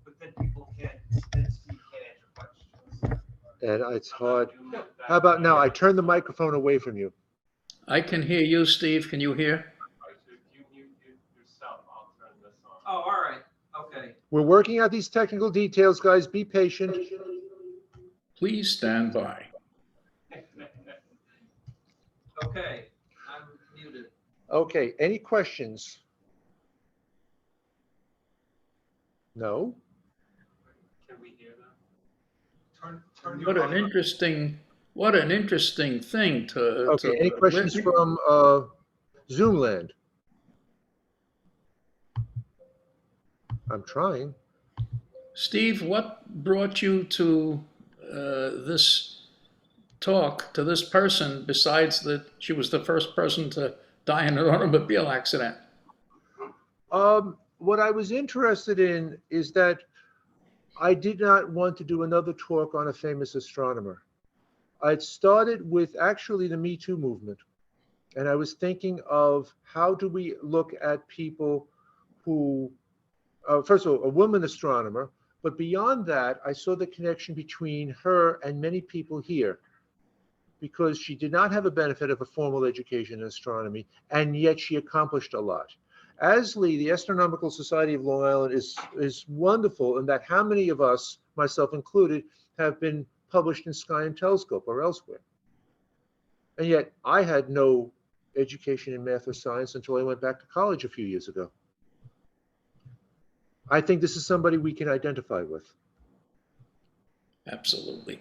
But then people can't, then Steve can't answer questions. And it's hard. How about now? I turn the microphone away from you. I can hear you, Steve. Can you hear? Oh, all right. Okay. We're working out these technical details, guys. Be patient. Please stand by. Okay, I'm muted. Okay, any questions? No? Can we hear them? Turn your What an volume. interesting thing to. Okay, any questions from Zoom land? I'm trying. Steve, what brought you to this talk to this person besides that she was the first person to die in an automobile accident? What I was interested in is that I did not want to do another talk on a famous astronomer. I'd started with actually the Me Too movement, and I was thinking of how do we look at people who, first of all, a woman astronomer, but beyond that, I saw the connection between her and many people here, because she did not have a benefit of a formal education in astronomy, and yet she accomplished a lot. ASLE, the Astronomical Society of Long Island, is wonderful in that how many of us, myself included, have been published in Sky and Telescope or elsewhere. And yet I had no education in math or science until I went back to college a few years ago. I think this is somebody we can identify with. Absolutely.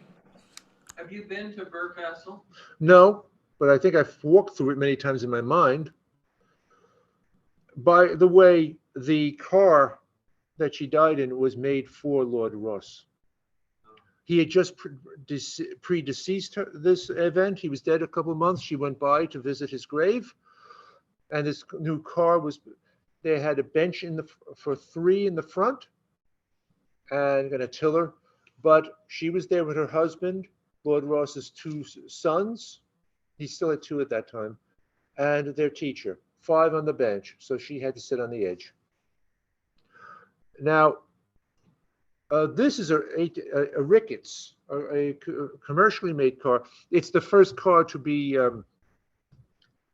Have you been to Burr Castle? No, but I think I've walked through it many times in my mind. By the way, the car that she died in was made for Lord Ross. He had just predeceased this event. He was dead a couple of months. She went by to visit his grave. And this new car was, they had a bench for three in the front and a tiller. But she was there with her husband, Lord Ross's two sons. He still had two at that time. And their teacher, 5 on the bench. So she had to sit on the edge. Now, this is a Ricketts, a commercially made car. It's the first car to be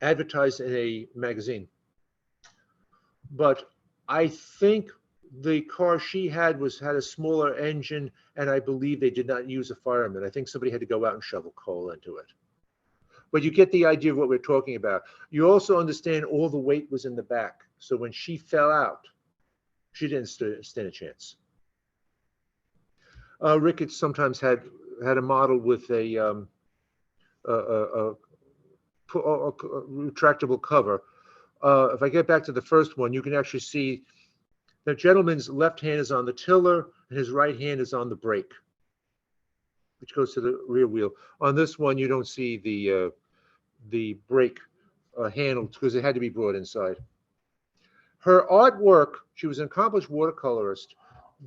advertised in a magazine. But I think the car she had had a smaller engine, and I believe they did not use a fireman. I think somebody had to go out and shovel coal into it. But you get the idea of what we're talking about. You also understand all the weight was in the back. So when she fell out, she didn't stand a chance. Ricketts sometimes had a model with a retractable cover. If I get back to the first one, you can actually see the gentleman's left hand is on the tiller and his right hand is on the brake, which goes to the rear wheel. On this one, you don't see the brake handle because it had to be brought inside. Her artwork, she was an accomplished watercolorist.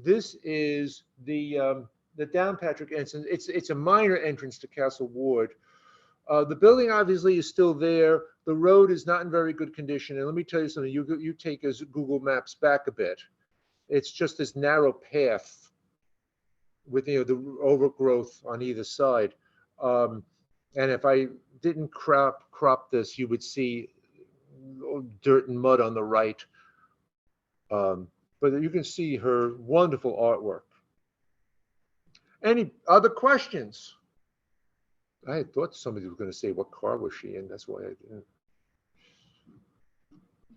This is the Downpatrick entrance. It's a minor entrance to Castle Ward. The building obviously is still there. The road is not in very good condition. And let me tell you something, you take as Google Maps back a bit. It's just this narrow path with the overgrowth on either side. And if I didn't crop this, you would see dirt and mud on the right. But you can see her wonderful artwork. Any other questions? I had thought somebody was going to say, what car was she in? That's why I didn't.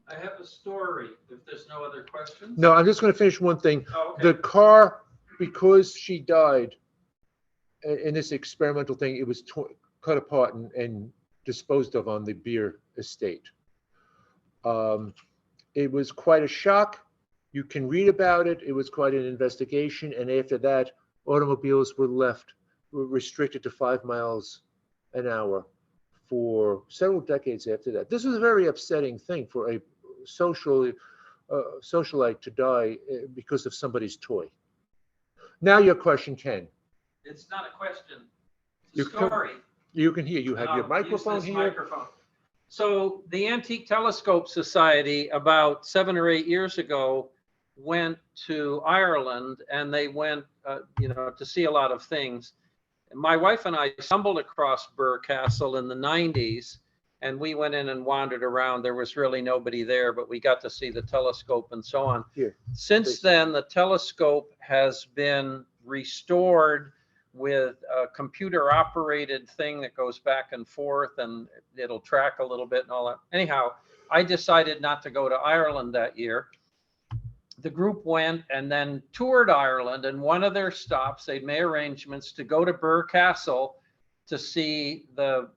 I have a story, if there's no other questions. No, I'm just going to finish one thing. Oh, okay. The car, because she died in this experimental thing, it was cut apart and disposed of on the Beer estate. It was quite a shock. You can read about it. It was quite an investigation. And after that, automobiles were restricted to 5 miles an hour for several decades after that. This was a very upsetting thing for a socialite to die because of somebody's toy. Now your question, Ken. It's not a question. It's You a can- story. You can hear. You have your I'll microphone use this here. microphone. So the Antique Telescope Society about 7 or 8 years ago went to Ireland, and they went, to see a lot of things. My wife and I stumbled across Burr Castle in the 90s, and we went in and wandered around. There was really nobody there, but we got to see the telescope and so on. Here. Since then, the telescope has been restored with a computer operated thing that goes back and forth, and it'll track a little bit and all that. Anyhow, I decided not to go to Ireland that year. The group went and then toured Ireland, and one of their stops, they'd made arrangements to go to Burr Castle to see the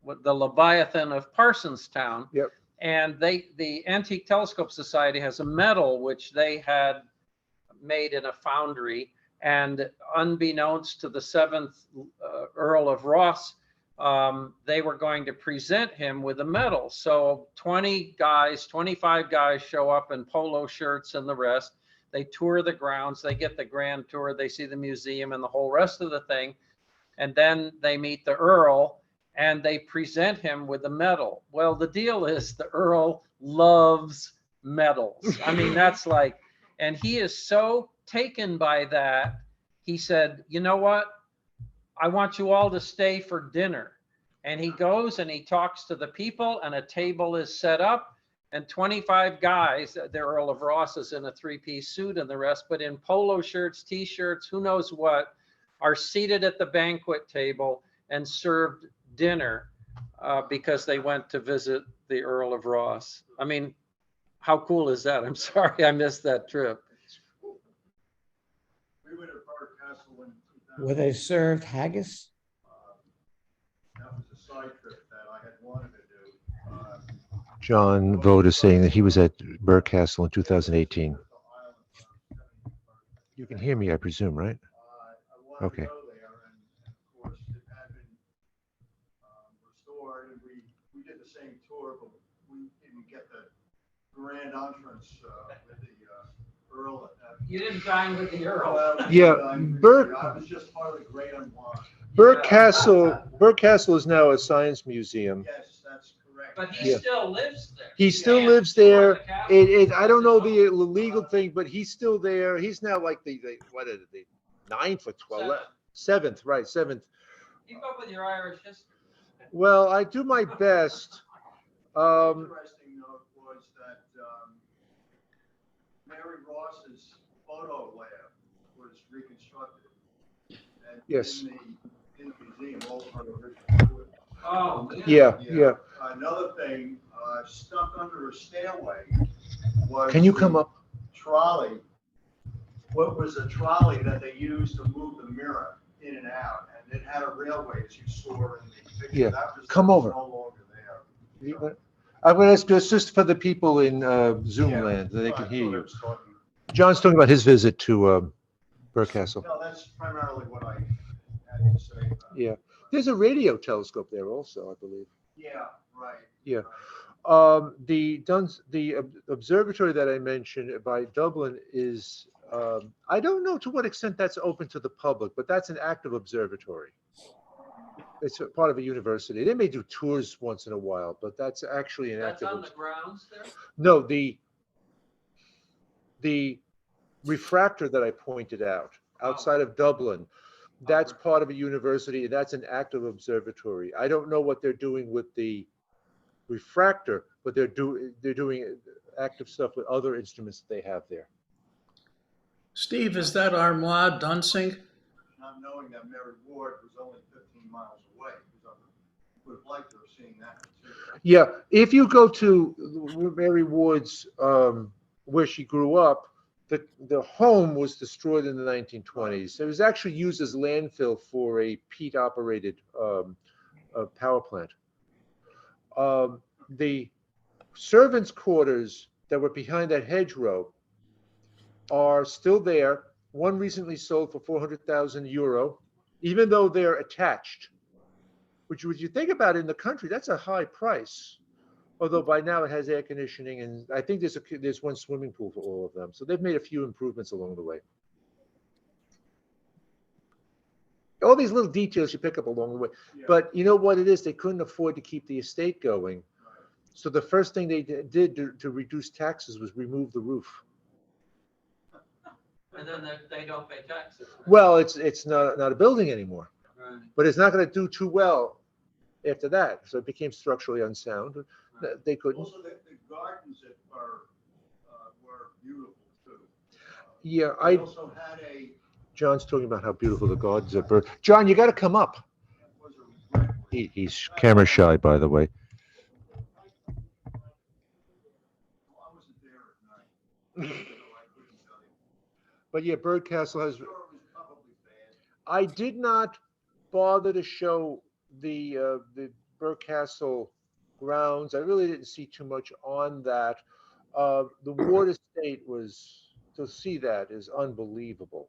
Leviathan of Parsonstown. Yep. And the Antique Telescope Society has a medal which they had made in a foundry. And unbeknownst to the 7th Earl of Ross, they were going to present him with a medal. So 20 guys, 25 guys show up in polo shirts and the rest. They tour the grounds, they get the grand tour, they see the museum and the whole rest of the thing. And then they meet the Earl and they present him with a medal. Well, the deal is the Earl loves medals. I mean, that's like, and he is so taken by that. He said, you know what? I want you all to stay for dinner. And he goes and he talks to the people, and a table is set up, and 25 guys, the Earl of Ross is in a three-piece suit and the rest, but in polo shirts, t-shirts, who knows what, are seated at the banquet table and served dinner because they went to visit the Earl of Ross. I mean, how cool is that? I'm sorry I missed that trip. We went to Bard Castle in 2000. Where they served haggis? That was a side trip that I had wanted to do. John Voda saying that he was at Burr Castle in 2018. You can hear me, I presume, right? I wanted Okay. to go there, and of course, it had been restored, and we did the same tour, but we didn't get the grand entrance with the Earl. You didn't dine with the Earl. Yeah, I Burr- was just part of the Great Unwatched. Burr Castle is now a science museum. Yes, that's correct. But he Yeah. still lives there. He still Yeah. lives there. The castle. I don't know the legal thing, but he's still there. He's now like the what is it, the 9th or 12th, seventh, right? Seventh. Keep up with your Irish history. Well, I do my best. Interesting note was that Mary Ross's photo lab was reconstructed. And Yes. in the museum, all her original wood. Oh, man. Yeah. Another thing, stuck under a stairway was. Can you come up? Trolley. What was a trolley that they used to move the mirror in and out, and it had a railway, as you saw in the picture. Yeah. That was Come over. no longer there. I'm going to ask just for the people in Zoom Yeah. land, that they can I hear thought I you. was talking- John's talking about his visit to Burr Castle. No, that's primarily what I had to say. About it. Yeah. There's a radio telescope there also, I believe. Yeah, right. Yeah. right. The observatory that I mentioned by Dublin is, I don't know to what extent that's open to the public, but that's an active observatory. It's a part of a university. They may do tours once in a while, but that's actually an That's active. on the grounds there? No, the refractor that I pointed out outside of Dublin, that's part of a university. That's an active observatory. I don't know what they're doing with the refractor, but they're doing active stuff with other instruments that they have there. Steve, is that Armagh Dunsink? Not knowing that Mary Ward was only 15 miles away, because I would have liked to have seen that too. Yeah, if you go to Mary Ward's, where she grew up, the home was destroyed in the 1920s. It was actually used as landfill for a peat-operated power plant. The servants' quarters that were behind that hedgerow are still there. One recently sold for 400,000 euro, even though they're attached. Which, would you think about it in the country, that's a high price. Although by now it has air conditioning, and I think there's one swimming pool for all of them. So they've made a few improvements along the way. All these little details you pick up along the way. Yeah. But you know what it is? They couldn't afford to keep the estate going. So the first thing they did to reduce taxes was remove the roof. And then they don't pay taxes. right? Well, it's not a building anymore, Right. but it's not going to do too well after that. So it became structurally unsound. They couldn't. Also, the gardens that were beautiful too. Yeah, They also had John's talking about how beautiful the gardens are. John, you got to come up. was a red. He's camera shy, by the way. I wasn't there at night. So I couldn't tell you. But yeah, Bird Castle has. I'm sure it was probably bad. I did not bother to show the Burr Castle grounds. I really didn't see too much on that. The Ward Estate to see that is unbelievable.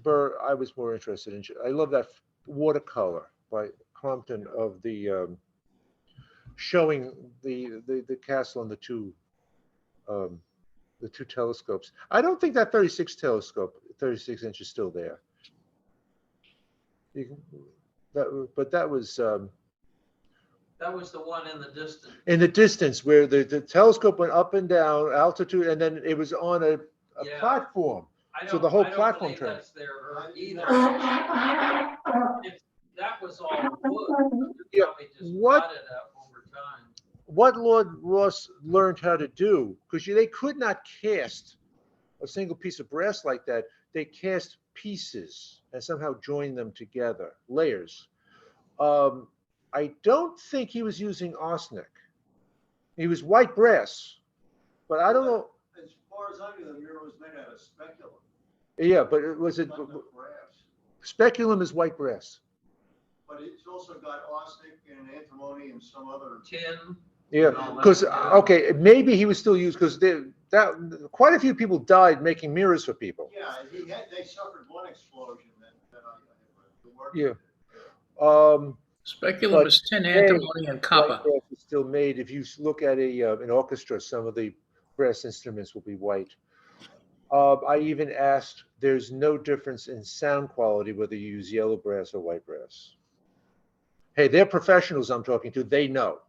Burr, I was more interested in. I love that watercolor. by Compton of the showing the castle and um, the two telescopes. I don't think that 36 inch is still there. You can, but that was That was the one in the distance. in the distance where the telescope went up and down altitude, and then it was on a Yeah. platform. I So don't, the whole I don't platform believe turned. that's there either. If that was all wood, you Yeah, probably just what- cut it up over time. What Lord Ross learned how to do, because they could not cast a single piece of brass like that. They cast pieces and somehow joined them together, layers. I don't think he was using arsenic. He was white brass, but I don't know. As far as I knew, the mirror was made out of speculum, Yeah, but was it not of brass. speculum is white brass? But it's also got arsenic and antimony and some other. Tin. Yeah, No, because that's- okay, maybe he was still used because that quite a few people died making mirrors for people. Yeah, they suffered one explosion that I worked. Yeah. Speculum But is tin, today, antimony, and white copper. brass is still made. If you look at an orchestra, some of the brass instruments will be white. I even asked, there's no difference in sound quality whether you use yellow brass or white brass. Hey, they're professionals I'm talking to. They know.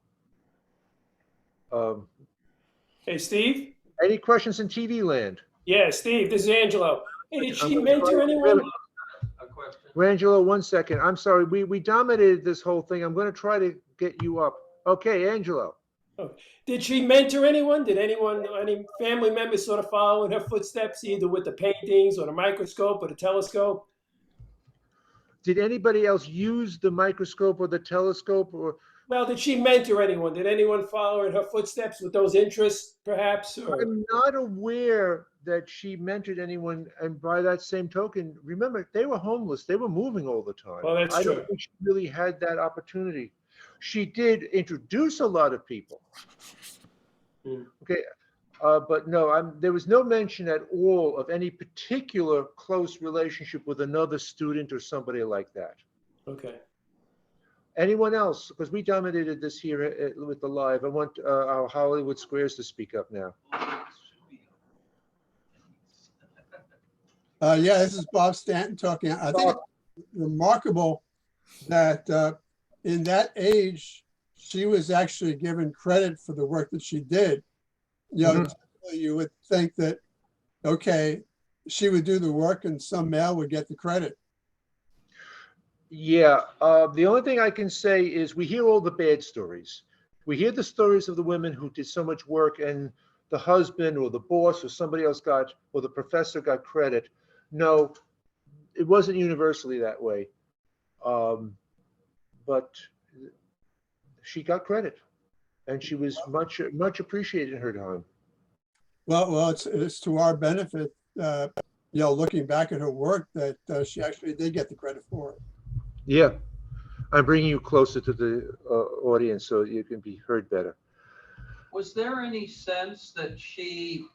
Hey, Steve? Any questions in TV land? Yeah, Steve, this is Angelo. Hey, did I'm she gonna mentor try- anyone? A question. Rangelo, 1 second. I'm sorry. We dominated this whole thing. I'm going to try to get you up. Okay, Angelo. Did she mentor anyone? Did any family members sort of follow in her footsteps, either with the paintings or the microscope or the telescope? Did anybody else use the microscope or the telescope? Or Well, did she mentor anyone? Did anyone follow in her footsteps with those interests, perhaps? Or I'm not aware that she mentored anyone. And by that same token, remember, they were homeless. They were moving all the time. Well, that's I don't true. think she really had that opportunity. She did introduce a lot of people. Hmm. Okay. But no, there was no mention at all of any particular close relationship with another student or somebody like that. Okay. Anyone else? Because we dominated this here with the live. I want our Hollywood Squares to speak up now. Yeah, this is Bob Stanton talking. I think it's remarkable that in that age, she was actually given credit for the work that she did. You know, typically you would think that, okay, she would do the work and some male would get the credit. Yeah, the only thing I can say is we hear all the bad stories. We hear the stories of the women who did so much work and the husband or the boss or somebody else or the professor got credit. No, it wasn't universally that way. But she got credit and she was much appreciated in her time. Well, it's to our benefit, looking back at her work, that she actually did get the credit for it. Yeah, I'm bringing you closer to the audience so you can be heard better. Was there any sense that she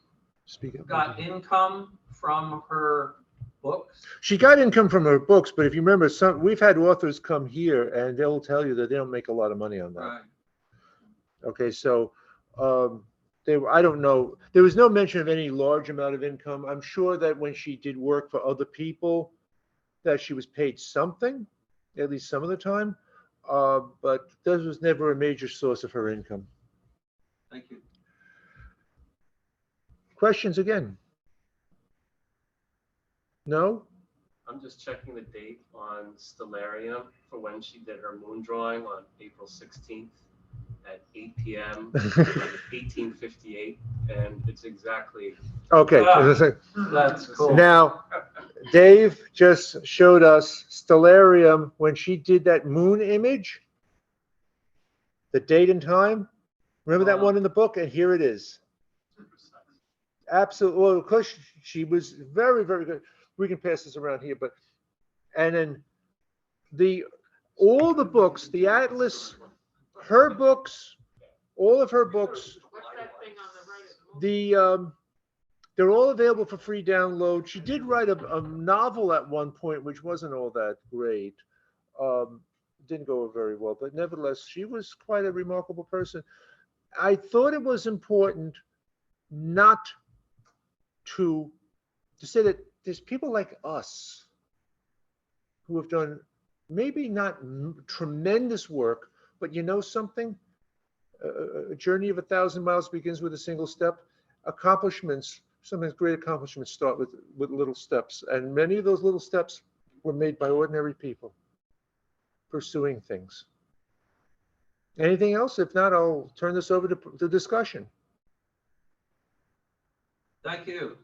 Speak up. got income from her books? She got income from her books, but if you remember, we've had authors come here and they'll tell you that they don't make a lot of money on that. Right. Okay, so I don't know. There was no mention of any large amount of income. I'm sure that when she did work for other people, that she was paid something, at least some of the time. But this was never a major source of her income. Thank you. Questions again? No? I'm just checking the date on Stellarium for when she did her moon drawing on April 16th at 8 p.m. 1858, and it's exactly. Okay. That's cool. Now, Dave just showed us Stellarium when she did that moon image, the date and time. Remember that Wow. one in the book? And here it is. Absolutely. Well, of course, she was very, very good. We can pass this around here, but and then all the books, the atlas, her books, all of her books, they're all available for free download. She did write a novel at one point, which wasn't all that great. didn't go over very well, but nevertheless, she was quite a remarkable person. I thought it was important not to say that there's people like us who have done maybe not tremendous work, but you know something? A journey of 1,000 miles begins with a single step. Accomplishments, sometimes great accomplishments start with little steps. And many of those little steps were made by ordinary people pursuing things. Anything else? If not, I'll turn this over to discussion. Thank you.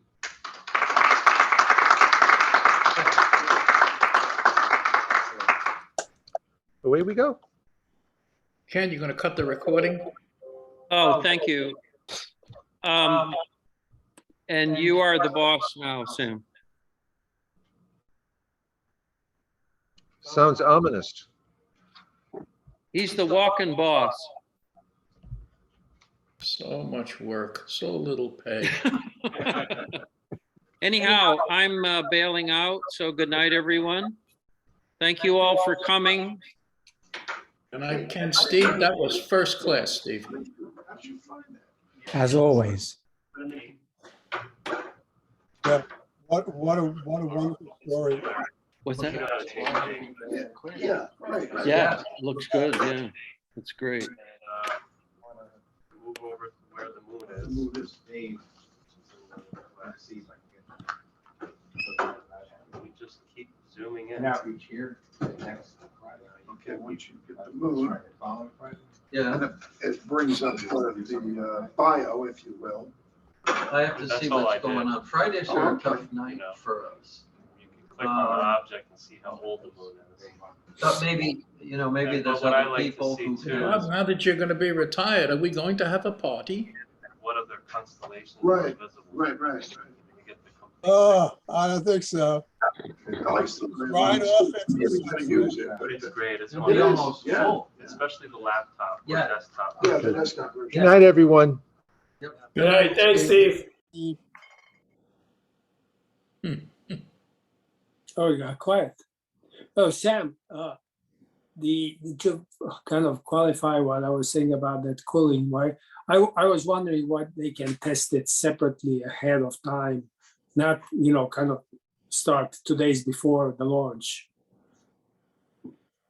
Away we go. Ken, you're going to cut the recording? Oh, thank you. And you are the boss now, Sam. Sounds ominous. He's the walking boss. So much work, so little pay. Anyhow, I'm bailing out, so good night, everyone. Thank you all for coming. And I can, Steve, that was first class, Steve. As always. Yeah, what a wonderful story. What's that? Yeah, right. Yeah, looks good, yeah. It's great. Move over to where the moon is. Move this name. See if I can get. We just keep zooming in. Now reach here, next. Okay, once you get the moon. Yeah, And it brings up the bio, if you will. I have to That's see all what's I did. going on. Fridays are a tough night You know. for us. You can click on the object and see how old the moon is. But maybe, maybe Yeah, there's but what I other like to people see who too- have. Now that you're going to be retired, are we going to have a party? What other constellations Right, are visible? right. You get the complete Oh, I don't think so. Right off into Use it, picture. It's great. It's It'll be wonderful. almost yeah. full. Especially the laptop or Yeah. desktop. Yeah, the desktop version. Good night, everyone. Good night. Thanks, Steve. Oh, you got quiet. Oh, Sam, to kind of qualify what I was saying about that cooling, right? I was wondering what they can test it separately ahead of time, not, kind of start 2 days before the launch.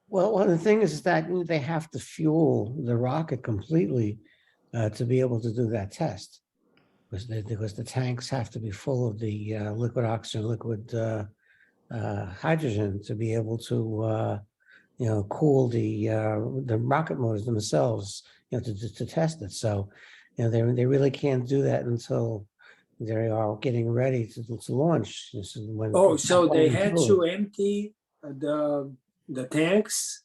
Well, one of the things is that they have to fuel the rocket completely to be able to do that test. Because the tanks have to be full of the liquid oxygen, liquid hydrogen to be able to, cool the rocket motors themselves, to test it. So, they really can't do that until they are getting ready to launch. This is when- Oh, so they had to empty the tanks?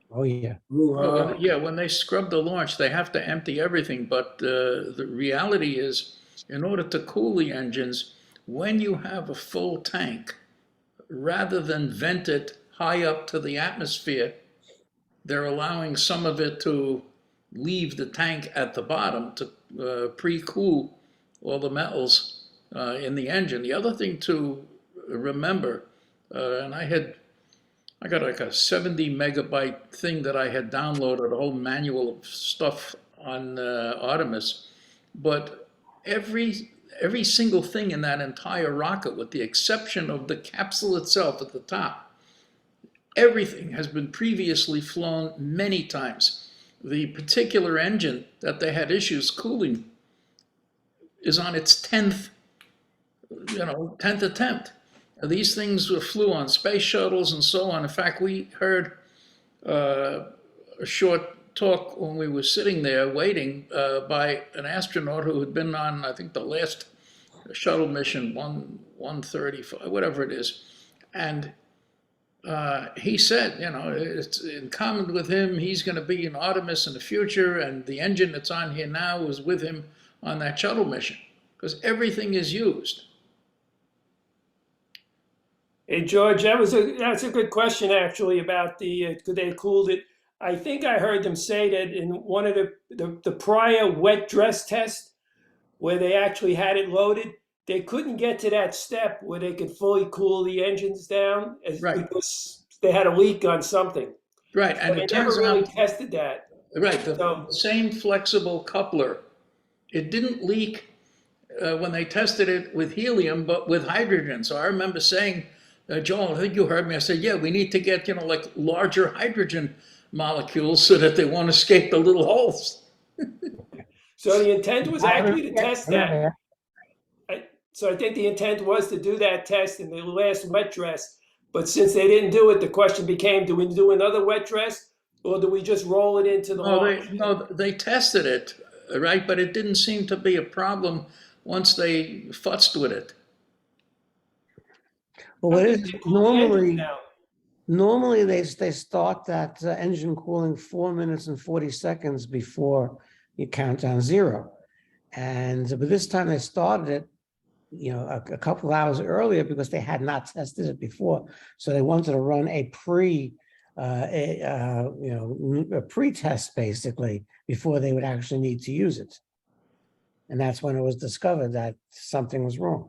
Oh, yeah. Ooh, Yeah, when they scrub the launch, they have to empty everything. But the reality is, in order to cool the engines, when you have a full tank, rather than vent it high up to the atmosphere, they're allowing some of it to leave the tank at the bottom to pre-cool all the metals in the engine. The other thing to remember, and I got like a 70 megabyte thing that I had downloaded, a whole manual of stuff on Artemis, but every single thing in that entire rocket, with the exception of the capsule itself at the top, everything has been previously flown many times. The particular engine that they had issues cooling is on its 10th attempt. These things flew on space shuttles and so on. In fact, we heard a short talk when we were sitting there waiting by an astronaut who had been on, I think, the last shuttle mission, 135, whatever it is. And he said, it's in common with him, he's going to be in Artemis in the future, and the engine that's on here now was with him on that shuttle mission, because everything is used. Hey, George, that's a good question, actually, about could they cooled it. I think I heard them say that in one of the prior wet dress test, where they actually had it loaded, they couldn't get to that step where they could fully cool the engines down Right. because they had a leak on something. Right, and But it they never turns really out, tested that. right, the So- same flexible coupler, it didn't leak when they tested it with helium, but with hydrogen. So I remember saying, Joel, I think you heard me, I said, yeah, we need to get, like larger hydrogen molecules so that they won't escape the little holes. So the intent was actually to test that. Yeah. So I think the intent was to do that test in the last wet dress. But since they didn't do it, the question became, do we do another wet dress or do we just roll it into the launch? They tested it, right? But it didn't seem to be a problem once they futzed with it. Well, what They is cooled the engine normally down. they start that engine cooling 4 minutes and 40 seconds before you count down 0. But this time they started it, a couple hours earlier because they had not tested it before. So they wanted to run a pre-test basically before they would actually need to use it. And that's when it was discovered that something was wrong.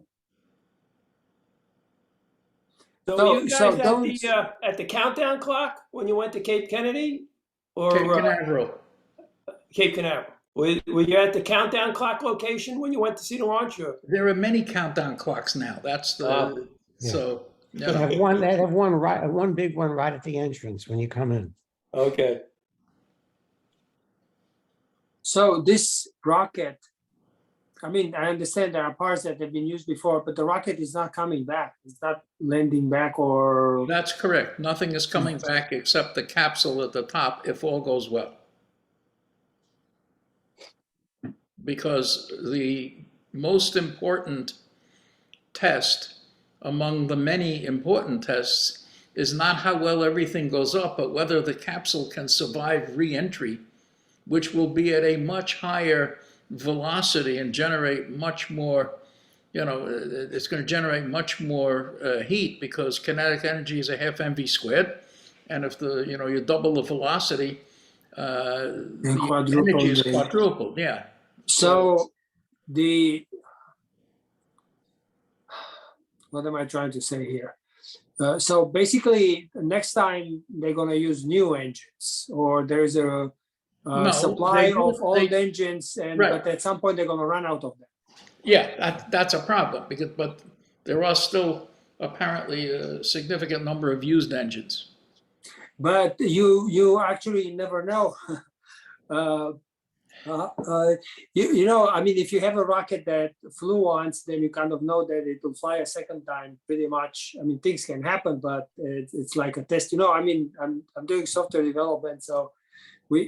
So So- were you so guys don't- at the countdown clock when you went to Cape Kennedy? Or Cape Canaveral. Cape Canaveral? Were you at the countdown clock location when you went to see the launch? Or? There are many countdown clocks now. That's the, Yeah. so, They have one big one right at the entrance when you come in. Okay. So this rocket, I mean, I understand there are parts that have been used before, but the rocket is not coming back. It's not landing back or, that's correct. Nothing is coming back except the capsule at the top if all goes well. Because the most important test among the many important tests is not how well everything goes up, but whether the capsule can survive re-entry, which will be at a much higher velocity and generate much more, it's going to generate much more heat because kinetic energy is a half mv squared. And if you double the velocity, the energy is quadrupled, yeah. so what am I trying to say here? So basically, next time they're gonna use new engines, or there's a No, supply they do- of old they- engines, Right. but at some point they're gonna run out of them. Yeah, that's a problem but there are still apparently a significant number of used engines. But you actually never know. I mean, if you have a rocket that flew once, then you kind of know that it will fly a second time pretty much. I mean, things can happen, but it's like a test. I mean, I'm doing software development, so